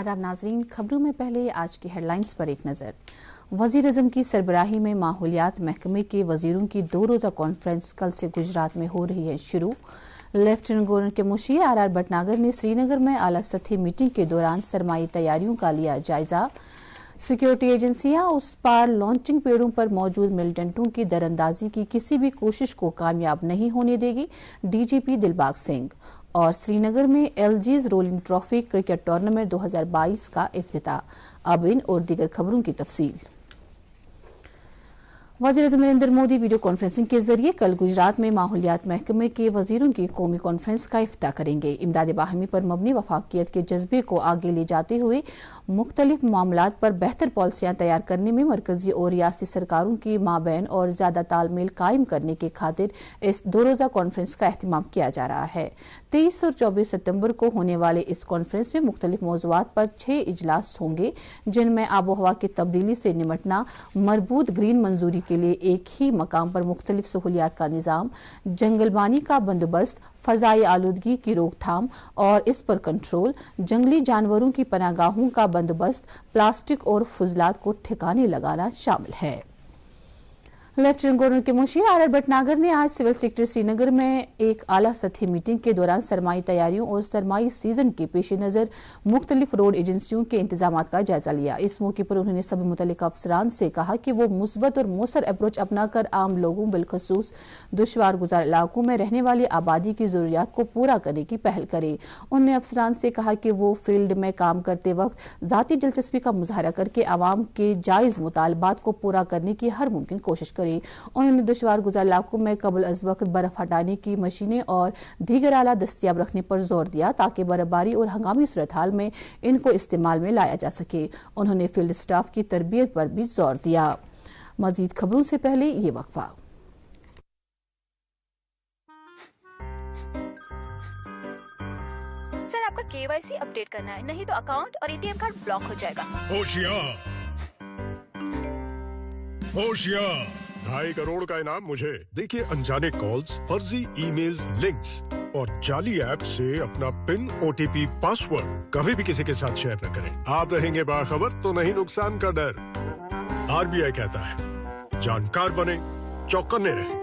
आदाब नाजरीन, खबरों में पहले आज की हेडलाइंस पर एक नज़र। वज़ीर आज़म की सरबराही में माहौलियात महकमे के वज़ीरों की 2 रोज़ा कॉन्फ्रेंस कल से गुजरात में हो रही है शुरू। लेफ्टिनेंट गवर्नर के मुशीर आर भटनागर ने श्रीनगर में आला सतही मीटिंग के दौरान सरमाई तैयारियों का लिया जायजा। सिक्योरिटी एजेंसियां उस पार लॉन्चिंग पेड़ों पर मौजूद मिलिटेंटों की दरअंदाजी की किसी भी कोशिश को कामयाब नहीं होने देगी, डीजीपी दिलबाग सिंह। और श्रीनगर में एलजीज रोलिंग ट्रॉफी क्रिकेट टूर्नामेंट 2022 का इफ्तिताह। अब इन और दीगर खबरों की तफसील। वज़ीर-ए-आज़म नरेंद्र मोदी वीडियो कॉन्फ्रेंसिंग के जरिए कल गुजरात में माहौलियात महकमे के वजीरों की कौमी कॉन्फ्रेंस का इफ्तिताह करेंगे। इमदाद बाहमी पर मबनी वफाकियत के जज्बे को आगे ले जाते हुए मुख्तलिफ मामलात पर बेहतर पॉलिसियां तैयार करने में मरकजी और रियासी सरकारों की माबैन और ज्यादा तालमेल कायम करने की खातिर इस 2 रोज़ा कॉन्फ्रेंस का एहतमाम किया जा रहा है। 23 और 24 सितंबर को होने वाले इस कॉन्फ्रेंस में मुख्तलिफ मौज़ूआत पर 6 इजलास होंगे, जिनमें आबो हवा की तब्दीली से निमटना, मरबूत ग्रीन मंजूरी के लिए एक ही मकाम पर मुख्तलिफ सहूलियात का निज़ाम, जंगलबानी का बंदोबस्त, फजाई आलूदगी की रोकथाम और इस पर कंट्रोल, जंगली जानवरों की पनाहगाहों का बंदोबस्त, प्लास्टिक और फुजलात को ठिकाने लगाना शामिल है। लेफ्टिनेंट गवर्नर के मुशीर आर भटनागर ने आज सिविल सेक्रेटरी श्रीनगर में एक आला सतही मीटिंग के दौरान सरमाई तैयारियों और सरमाई सीजन के पेश नज़र मुख्तलिफ रोड एजेंसियों के इंतजाम का जायजा लिया। इस मौके पर उन्होंने सभी मुतल्लिक अफसरान से कहा कि वो मुस्बत और मौसर अप्रोच अपनाकर आम लोगों बिलखसूस दुश्वार गुजार इलाकों में रहने वाली आबादी की जरूरियात को पूरा करने की पहल करे। उन्होंने अफसरान से कहा कि वो फील्ड में काम करते वक्त जाती दिलचस्पी का मुजाहरा करके आवाम के जायज मुतालबात को पूरा करने की हर मुमकिन कोशिश करे। उन्होंने दुश्वार गुजार इलाकों में कबल अज वक्त बर्फ हटाने की मशीनें और दीगर आला दस्तियाब रखने पर जोर दिया ताकि बर्फबारी और हंगामी सूरत हाल में इनको इस्तेमाल में लाया जा सके। उन्होंने फील्ड स्टाफ की तरबियत पर भी जोर दिया। मजीद खबरों से पहले ये वक्फा। सर, आपका केवाईसी अपडेट करना है, नहीं तो अकाउंट और एटीएम कार्ड ब्लॉक हो जाएगा। होशियार 2.5 करोड़ का इनाम मुझे। देखिए, अनजाने कॉल्स, फर्जी ईमेल्स, लिंक्स और जाली ऐप से अपना पिन, ओटीपी, पासवर्ड कभी भी किसी के साथ शेयर न करें। आप रहेंगे बाखबर तो नहीं नुकसान का डर। आरबीआई कहता है, जानकार बने, चौकन्ने रहें।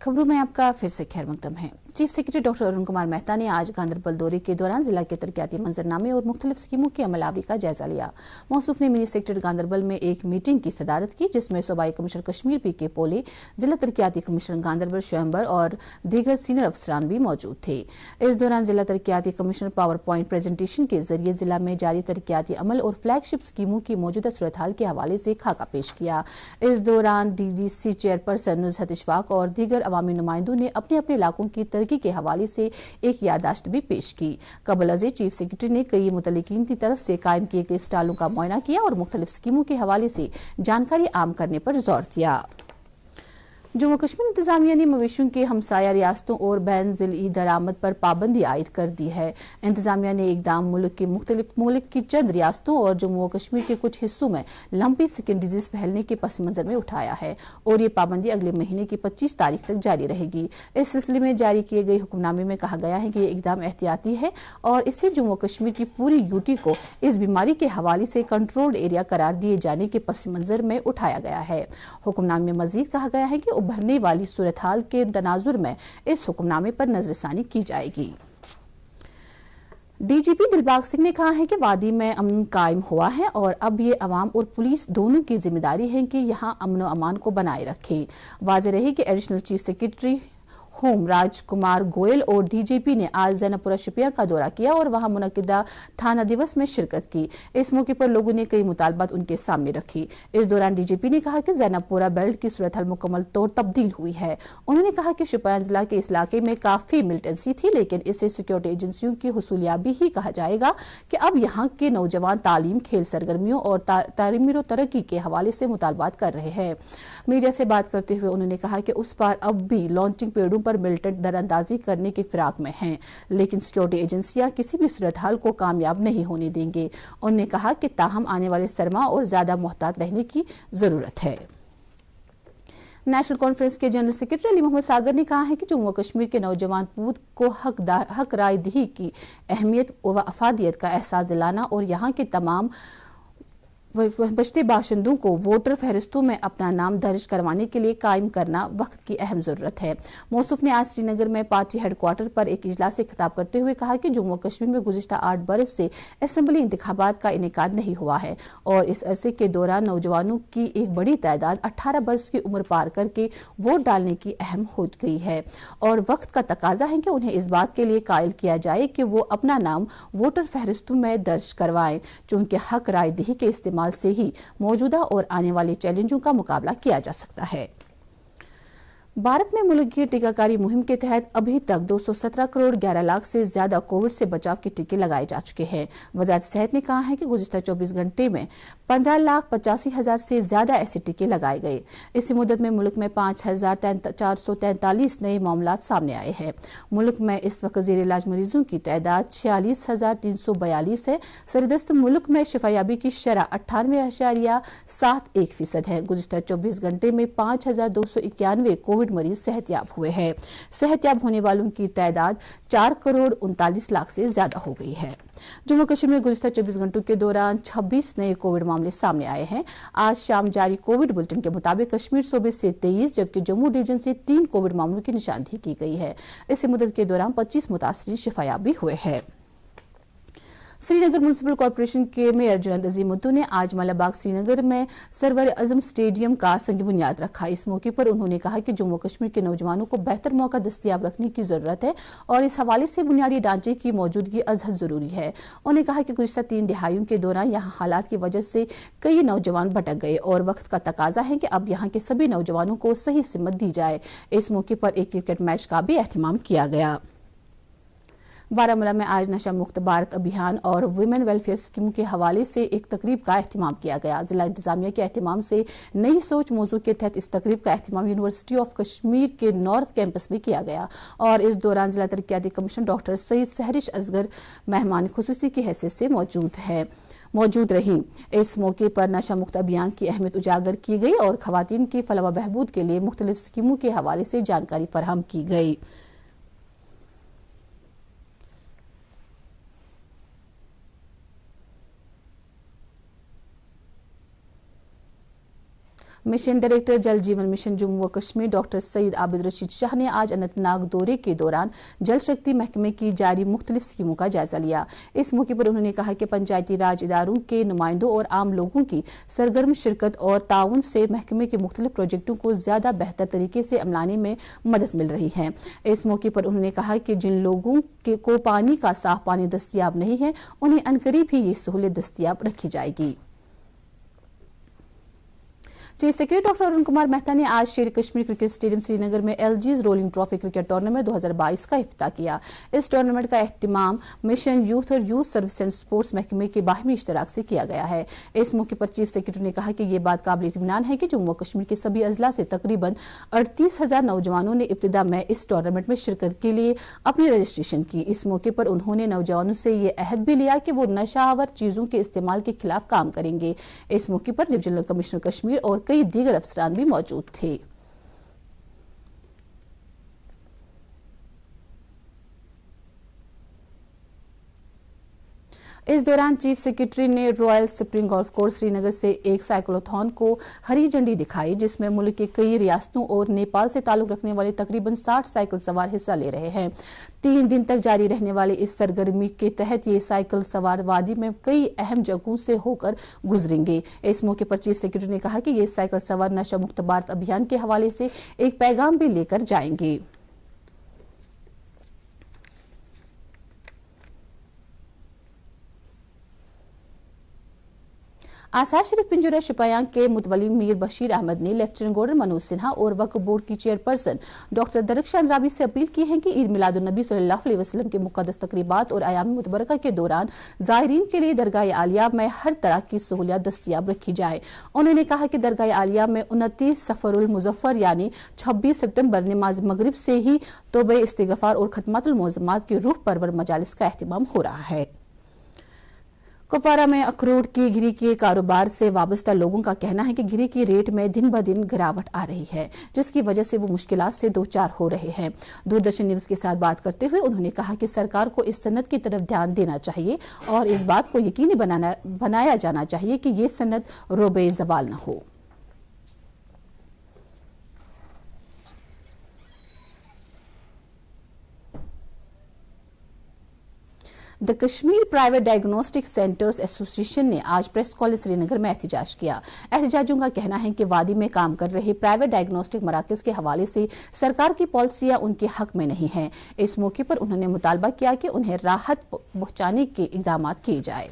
खबरों में आपका फिर से खैर मकदम है। Chief secretary doctor Arun Kumar Mehta ने आज गांधरबल दौरे के दौरान जिला के तरक्याती मंजरनामे और मुख्तलिफ स्कीमों की अमलावरी का जायजा लिया। मौसूफ ने मिनी सेक्रेटरी गांधरबल में एक मीटिंग की सदारत की, जिसमें सूबाई कमिश्नर कश्मीर पी.के. पोले, जिला तरक्याती कमिश्नर गांधरबल शोएम्बर और दीगर सीनियर अफसरान भी मौजूद थे। इस दौरान जिला तरक्याती कमिश्नर पावर पॉइंट प्रेजेंटेशन के जरिए जिला में जारी तरक्याती अमल और फ्लैगशिप स्कीमों की मौजूदा सूरत हाल के हवाले से खाका पेश किया। इस दौरान डीडीसी चेयरपर्सन नुज़हत इशफाक और दीगर अवामी नुमाइंदों ने अपने अपने इलाकों की तरक्की के हवाले से एक याददाश्त भी पेश की। कबल अज़ चीफ सेक्रेटरी ने कई मुतल्लिकीन की तरफ से कायम किए गए स्टालों का मुआयना किया और मुख्तलिफ स्कीमों के हवाले से जानकारी आम करने पर जोर दिया। जम्मू कश्मीर इंतजामिया ने मवेशियों के हमसाया रियासतों और बैन ज़िली दरामद पर पाबंदी आयद कर दी है। इंतजामिया ने इकदाम मुल्क की चंद रियासतों और जम्मू कश्मीर के कुछ हिस्सों में लंपी स्किन डिजीज फैलने के पस मंजर में उठाया है और ये पाबंदी अगले महीने की 25 तारीख तक जारी रहेगी। इस सिलसिले में जारी किए गए हुक्मनामे में कहा गया है कि ये इकदाम एहतियाती है और इससे जम्मू कश्मीर की पूरी यूटी को इस बीमारी के हवाले से कंट्रोल्ड एरिया करार दिए जाने के पस मंजर में उठाया गया है। हुक्मनामे में मजीद कहा गया है कि उभरने वाली सूरत हाल के तनाजुर में इस हुक्मनामे पर नजरसानी की जाएगी। डीजीपी दिलबाग सिंह ने कहा है कि वादी में अमन कायम हुआ है और अब ये अवाम और पुलिस दोनों की जिम्मेदारी है कि यहाँ अमन व अमान को बनाए रखें। वाज़ेह रहे कि एडिशनल चीफ सेक्रेटरी होम राजकुमार गोयल और डीजीपी ने आज जैनपुरा शुपिया का दौरा किया और वहां मुनक्किदा थाना दिवस में शिरकत की। इस मौके पर लोगों ने कई मुतालबात उनके सामने रखी। इस दौरान डीजीपी ने कहा कि जैनपुरा बेल्ट की सूरत हाल मुकम्मल तौर तब्दील हुई है। उन्होंने कहा कि शुपिया जिला के इस इलाके में काफी मिलिटेंसी थी, लेकिन इसे सिक्योरिटी एजेंसियों की हुसूलियाबी ही कहा जाएगा कि अब यहाँ के नौजवान तालीम, खेल सरगर्मियों और तामीर तरक्की के हवाले से मुतालबात कर रहे हैं। मीडिया से बात करते हुए उन्होंने कहा कि उस पार अब भी लॉन्चिंग पेड़ों पर मिलिटेंट दरअंदाजी करने की फिराक में हैं, लेकिन सिक्योरिटी एजेंसियां किसी भी सूरत हाल को कामयाब नहीं होने देंगे। उन्होंने कहा कि ताहम आने वाले सरमा और ज्यादा मोहतात रहने की जरूरत है। नेशनल कॉन्फ्रेंस के जनरल सेक्रेटरी अली मोहम्मद सागर ने कहा है कि जम्मू कश्मीर के नौजवान पूत को हक राय दही की अहमियत व अफादियत का एहसास दिलाना और यहाँ के तमाम बचते बाशिंदों को वोटर फहरिस्तों में अपना नाम दर्ज करवाने के लिए कायम करना वक्त की अहम जरूरत है। मौसूफ ने आज श्रीनगर में पार्टी हेडक्वार्टर पर एक इजलास से खिताब करते हुए कहा कि जम्मू कश्मीर में गुज़िश्ता 8 बरस से असेंबली इंतखाबात का इनेकाद नहीं हुआ है और इस अरसे के दौरान नौजवानों की एक बड़ी तादाद 18 बरस की उम्र पार करके वोट डालने की अहम हो गई है और वक्त का तकाजा है कि उन्हें इस बात के लिए कायल किया जाए कि वो अपना नाम वोटर फहरिस्तों में दर्ज करवाएं, चूंकि हक राय दही के इस्तेमाल से ही मौजूदा और आने वाले चैलेंजों का मुकाबला किया जा सकता है। भारत में मुल्क की टीकाकारी मुहिम के तहत अभी तक 217 करोड़ 11 लाख से ज्यादा कोविड से बचाव के टीके लगाए जा चुके हैं। वजारत सेहत ने कहा है कि गुज़िश्ता 24 घंटे में 15,85,000 से ज्यादा ऐसे टीके लगाए गए। इसी मुद्दत में मुल्क में 5,443 नए मामलात सामने आए हैं। मुल्क में इस वक्त ज़ेर इलाज मरीजों की तादाद 46,342 है। सरदस्त मुल्क में शिफायाबी की शरह 98.71% है। गुज़िश्ता 24 घंटे में 5,291 कोविड मरीज सेहतयाब हुए हैं। सेहतयाब होने वालों की तादाद 4 करोड़ 39 लाख से ज्यादा हो गई है। जम्मू कश्मीर में गुज़िश्ता 24 घंटों के दौरान 26 नए कोविड मामले सामने आए हैं। आज शाम जारी कोविड बुलेटिन के मुताबिक कश्मीर सूबे से 23 जबकि जम्मू डिवीजन से 3 कोविड मामलों की निशानदही की गई है। इसी मुद्दत के दौरान 25 मुतासरीन शिफायाब भी हुए हैं। श्रीनगर म्युनिसिपल कॉर्पोरेशन के मेयर जुनैद अजीमुद्दीन ने आज मलाबाग श्रीनगर में सरवर आजम स्टेडियम का संग बुनियाद रखा। इस मौके पर उन्होंने कहा कि जम्मू कश्मीर के नौजवानों को बेहतर मौका दस्तयाब रखने की जरूरत है और इस हवाले से बुनियादी ढांचे की मौजूदगी अजहद जरूरी है। उन्होंने कहा कि गुज़िश्ता 3 दिहाइयों के दौरान यहाँ हालात की वजह से कई नौजवान भटक गए और वक्त का तकाजा है कि अब यहाँ के सभी नौजवानों को सही सिमत दी जाए। इस मौके पर एक क्रिकेट मैच का भी एहतमाम किया गया। बारामूला में आज नशा मुक्त भारत अभियान और वुमेन वेलफेयर स्कीम के हवाले से एक तकरीब का एहतमाम किया गया। जिला इंतजामिया के एहतमाम से नई सोच मौजू के तहत इस तकरीब का एहतमाम यूनिवर्सिटी ऑफ कश्मीर के नॉर्थ कैंपस में किया गया और इस दौरान जिला तरक्याती कमिश्नर डॉक्टर सईद सहरिश असगर मेहमान खुसूसी की हैसियत से मौजूद रही। इस मौके पर नशा मुक्त अभियान की अहमियत उजागर की गई और खवातीन की फलाह व बहबूद के लिए मुख्तलिफ स्कीमों के हवाले से जानकारी फराहम की गई। मिशन डायरेक्टर जल जीवन मिशन जम्मू व कश्मीर डॉक्टर सईद आबिद रशीद शाह ने आज अनंतनाग दौरे के दौरान जल शक्ति महकमे की जारी मुख्तलिफ स्कीमों का जायजा लिया। इस मौके पर उन्होंने कहा कि पंचायती राज इदारों के नुमाइंदों और आम लोगों की सरगर्म शिरकत और ताउन से महकमे के मुख्तलिफ प्रोजेक्टों को ज्यादा बेहतर तरीके से अमलाने में मदद मिल रही है। इस मौके पर उन्होंने कहा कि जिन लोगों को पानी का साफ पानी दस्तियाब नहीं है उन्हें अनकरीब ही ये सहूलियत दस्तियाब रखी जाएगी। Chief secretary doctor Arun Kumar Mehta ने आज शेर कश्मीर क्रिकेट स्टेडियम श्रीनगर में एलजीज रोलिंग ट्रॉफी क्रिकेट टूर्नामेंट 2022 का इफ्तिताह किया। इस टूर्नामेंट का एहतिमाम मिशन यूथ और यूथ सर्विस एंड स्पोर्ट्स महकमे के बाहमी इश्तराक से किया गया है। इस मौके पर चीफ सेक्रेटरी ने कहा कि ये बात काबिल इत्मीनान है कि जम्मू कश्मीर के सभी अजला से तकरीबन 38,000 नौजवानों ने इब्तिदा में इस टूर्नामेंट में शिरकत के लिए अपनी रजिस्ट्रेशन की। इस मौके पर उन्होंने नौजवानों से ये अहद भी लिया कि वो नशावर चीजों के इस्तेमाल के खिलाफ काम करेंगे। इस मौके पर डिविजनल कमिश्नर कश्मीर और कई दीगर अफसरान भी मौजूद थे। इस दौरान चीफ सेक्रेटरी ने royal spring golf course Srinagar से एक साइक्लोथॉन को हरी झंडी दिखाई, जिसमें मुल्क के कई रियासतों और नेपाल से ताल्लुक रखने वाले तकरीबन 60 साइकिल सवार हिस्सा ले रहे हैं। 3 दिन तक जारी रहने वाले इस सरगर्मी के तहत ये साइकिल सवार वादी में कई अहम जगहों से होकर गुजरेंगे। इस मौके पर चीफ सेक्रेटरी ने कहा कि ये साइकिल सवार नशा मुक्त भारत अभियान के हवाले से एक पैगाम भी लेकर जाएंगे। आसार शरीफ पिंजरा शिपायां के मुतवली मीर बशीर अहमद ने लेफ्टिनेंट गवर्नर मनोज सिन्हा और वक्फ बोर्ड की चेयरपर्सन डॉक्टर दरख्शां अंद्राबी से अपील की है कि ईद मिलादुन्नबी सल्लल्लाहु अलैहि वसल्लम के मुक़द्दस तकरीबात और आयाम मुतबरका के दौरान ज़ायरीन के लिए दरगाह आलिया में हर तरह की सहूलियत दस्तियाब रखी जाए। उन्होंने कहा कि दरगाह आलिया में 29 सफरुल मुज़फ़्फ़र यानी 26 सितंबर नमाज मगरिब से ही तौबे इस्तिग़फ़ार और खत्मातुल मुअज़्ज़मात की रूह परवर मजालिस का एहतिमाम हो रहा है। کپوارہ میں اخروٹ کی گری کے کاروبار سے وابستہ لوگوں کا کہنا ہے کہ گری کی ریٹ میں دن بدن گراوٹ آ رہی ہے، جس کی وجہ سے وہ مشکلات سے دوچار ہو رہے ہیں۔ دوردرشن نیوز کے ساتھ بات کرتے ہوئے انہوں نے کہا کہ سرکار کو اس صنعت کی طرف دھیان دینا چاہیے اور اس بات کو یقینی بنایا جانا چاہیے کہ یہ صنعت روبے زوال نہ ہو۔ دی کشمیر پرائیویٹ ڈائگنوسٹک سینٹرز ایسوسی ایشن نے آج پریس کالج سری نگر میں احتجاج کیا۔ احتجاجیوں کا کہنا ہے کہ وادی میں کام کر رہے پرائیویٹ ڈائگنوسٹک مراکز کے حوالے سے سرکار کی پالیسیاں ان کے حق میں نہیں ہیں۔ اس موقع پر انہوں نے مطالبہ کیا کہ انہیں راحت پہنچانے کے اقدامات کیے جائیں۔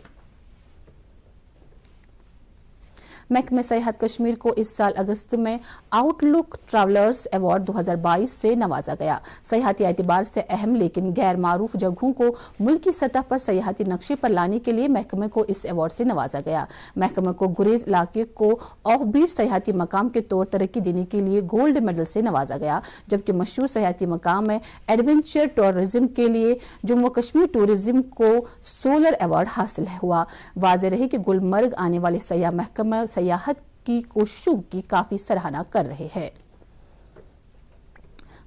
محکمہ سیاحت کشمیر کو اس سال اگست میں آؤٹ لک ٹریولرز ایوارڈ 2022 سے نوازا گیا۔ سیاحتی اعتبار سے اہم لیکن غیر معروف جگہوں کو ملکی سطح پر سیاحتی نقشے پر لانے کے لیے محکمہ کو اس ایوارڈ سے نوازا گیا۔ محکمہ کو گریز علاقے کو آف بیٹ سیاحتی مقام کے طور ترقی دینے کے لیے گولڈ میڈل سے نوازا گیا، جبکہ مشہور سیاحتی مقام میں ایڈونچر ٹورزم کے لیے جموں کشمیر ٹورزم کو سولر ایوارڈ حاصل ہوا۔ واضح رہے کہ گلمرگ آنے والے سیاح محکمہ سیاحت کی کوششوں کی کافی سراہنا کر رہے ہیں۔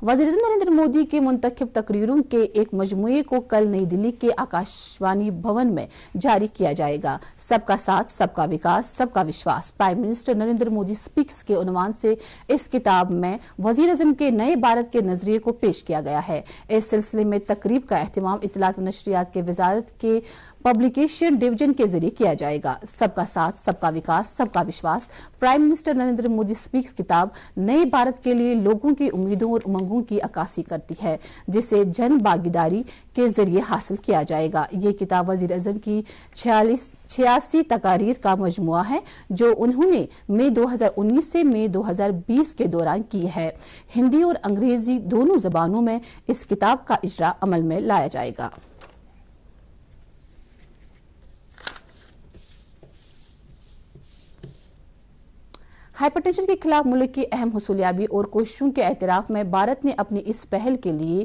وزیر اعظم نریندر مودی کے منتخب تقریروں کے ایک مجموعے کو کل نئی دلی کے آکاشوانی بھون میں جاری کیا جائے گا۔ سب کا ساتھ، سب کا وکاس، سب کا وشواس، prime minister Narendra Modi specs کے عنوان سے اس کتاب میں وزیر اعظم کے نئے بھارت کے نظریے کو پیش کیا گیا ہے۔ اس سلسلے میں تقریب کا اہتمام اطلاعات و نشریات کے وزارت کے پبلیکیشن ڈویژن کے ذریعے کیا جائے گا۔ سب کا ساتھ، سب کا وکاس، سب کا وشواس، prime minister Narendra Modi specs کتاب نئے بھارت کے لیے لوگوں کی امیدوں اور امنگوں کی عکاسی کرتی ہے، جسے جن بھاگیداری کے ذریعے حاصل کیا جائے گا۔ یہ کتاب وزیر اعظم کی 86 تقاریر کا مجموعہ ہے جو انہوں نے مئی 2019 سے مئی 2020 کے دوران کی ہے۔ ہندی اور انگریزی دونوں زبانوں میں اس کتاب کا اجرا عمل میں لایا جائے گا۔ ہائپر ٹینشن کے خلاف ملک کی اہم حصولیابی اور کوششوں کے اعتراف میں بھارت نے اپنی اس پہل کے لیے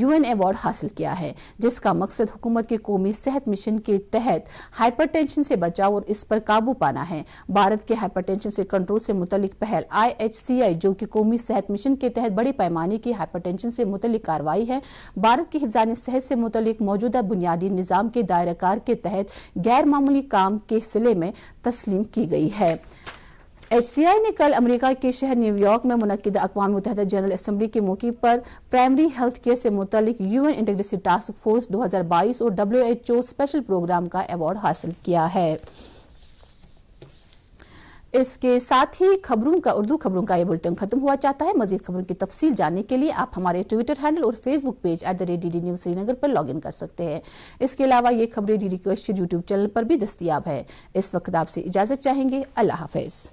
UN ایوارڈ حاصل کیا ہے، جس کا مقصد حکومت کے قومی صحت مشن کے تحت ہائپر ٹینشن سے بچاؤ اور اس پر قابو پانا ہے۔ بھارت کے ہائپر ٹینشن سے کنٹرول سے متعلق پہل IHCI، جو کہ قومی صحت مشن کے تحت بڑے پیمانے کی ہائپر ٹینشن سے متعلق کارروائی ہے، بھارت کے حفظان صحت سے متعلق موجودہ بنیادی نظام کے دائرہ کار کے تحت غیر معمولی کام کے صلے میں تسلیم کی گئی ہے۔ HCI نے کل امریکہ کے شہر نیو یارک میں منعقدہ اقوام متحدہ جنرل اسمبلی کے موقع پر پرائمری ہیلتھ کیئر سے متعلق UN انٹیگریسی ٹاسک فورس 2022 اور WHO اسپیشل پروگرام کا ایوارڈ حاصل کیا ہے۔ اس کے ساتھ ہی اردو خبروں کا یہ بلٹن ختم ہوا چاہتا ہے۔ مزید خبروں کی تفصیل جاننے کے لیے آپ ہمارے ٹویٹر ہینڈل اور Facebook page @DD News Srinagar پر لاگ ان کر سکتے ہیں۔ اس کے علاوہ یہ خبریں DD کشمیر یوٹیوب چینل پر بھی دستیاب ہے۔ اس وقت آپ سے اجازت چاہیں گے۔ اللہ حافظ۔